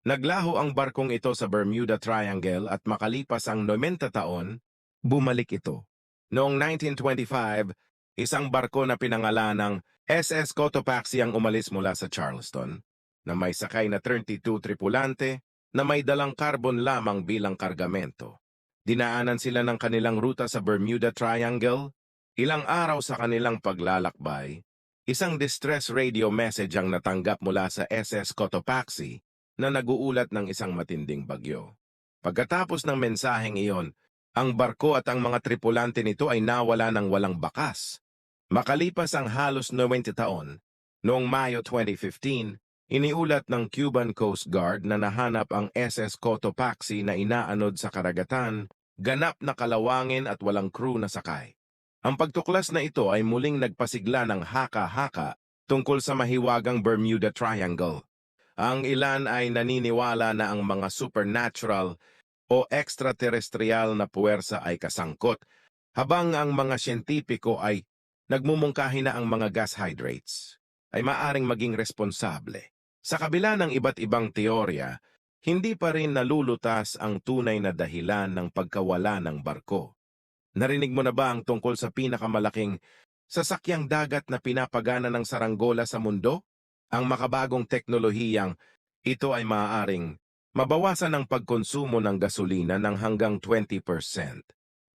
Naglaho ang barkong ito sa Bermuda Triangle at makalipas ang 90 taon, bumalik ito. Noong 1925, isang barko na pinangalanang SS Cotopaxi ang umalis mula sa Charleston, na may sakay na 32 tripulante na may dalang carbon lamang bilang kargamento. Dinaanan sila ng kanilang ruta sa Bermuda Triangle. Ilang araw sa kanilang paglalakbay, isang distress radio message ang natanggap mula sa SS Cotopaxi na naguulat ng isang matinding bagyo. Pagkatapos ng mensaheng iyon, ang barko at ang mga tripulante nito ay nawala ng walang bakas. Makalipas ang halos 90 taon, noong Mayo 2015, iniulat ng Cuban Coast Guard na nahanap ang SS Cotopaxi na inaanod sa karagatan, ganap na kalawangin at walang crew na sakay. Ang pagtuklas na ito ay muling nagpasigla ng haka-haka tungkol sa mahiwagang Bermuda Triangle. Ang ilan ay naniniwala na ang mga supernatural o extraterrestrial na puwersa ay kasangkot, habang ang mga siyentipiko ay nagmumungkahi na ang mga gas hydrates ay maaring maging responsable. Sa kabila ng iba't ibang teorya, hindi pa rin nalulutas ang tunay na dahilan ng pagkawala ng barko. Narinig mo na ba ang tungkol sa pinakamalaking sasakyang dagat na pinapagana ng saranggola sa mundo? Ang makabagong teknolohiyang ito ay maaaring mabawasan ang pagkonsumo ng gasolina ng hanggang 20%.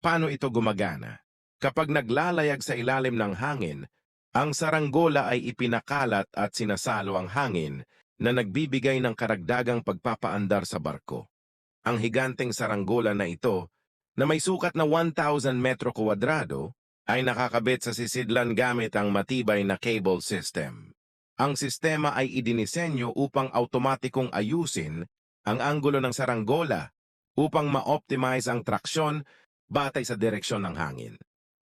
Paano ito gumagana? Kapag naglalayag sa ilalim ng hangin, ang saranggola ay ipinakalat at sinasalo ang hangin na nagbibigay ng karagdagang pagpapaandar sa barko. Ang higanteng saranggola na ito, na may sukat na 1,000 metro kwadrado, ay nakakabit sa sisidlan gamit ang matibay na cable system. Ang sistema ay idinisenyo upang automatikong ayusin ang anggulo ng saranggola upang ma-optimize ang traksyon batay sa direksyon ng hangin.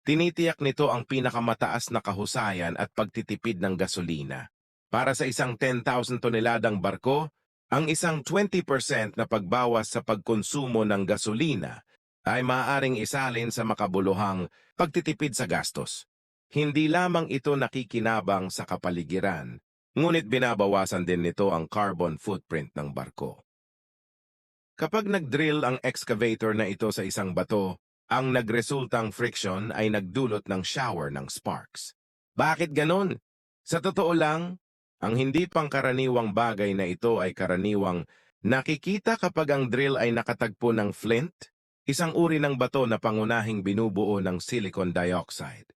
Tinitiyak nito ang pinakamataas na kahusayan at pagtitipid ng gasolina. Para sa isang 10,000 toneladang barko, ang isang 20% na pagbawas sa pagkonsumo ng gasolina ay maaaring isalin sa makabuluhang pagtitipid sa gastos. Hindi lamang ito nakikinabang sa kapaligiran, ngunit binabawasan din nito ang carbon footprint ng barko. Kapag nag-drill ang excavator na ito sa isang bato, ang nagresultang friction ay nagdulot ng shower ng sparks. Bakit ganon? Sa totoo lang, ang hindi pangkaraniwang bagay na ito ay karaniwang nakikita kapag ang drill ay nakatagpo ng flint, isang uri ng bato na pangunahing binubuo ng silicon dioxide.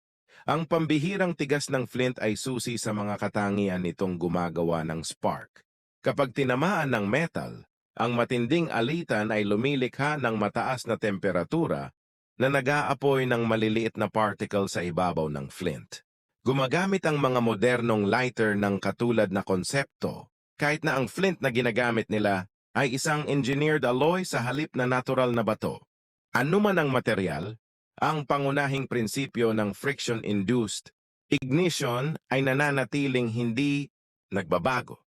Ang pambihirang tigas ng flint ay susi sa mga katangian nitong gumagawa ng spark. Kapag tinamaan ng metal, ang matinding alitan ay lumilikha ng mataas na temperatura na nag-aapoy ng maliliit na particle sa ibabaw ng flint. Gumagamit ang mga modernong lighter ng katulad na konsepto, kahit na ang flint na ginagamit nila ay isang engineered alloy sa halip na natural na bato. Ano man ang material, ang pangunahing prinsipyo ng friction-induced ignition ay nananatiling hindi nagbabago.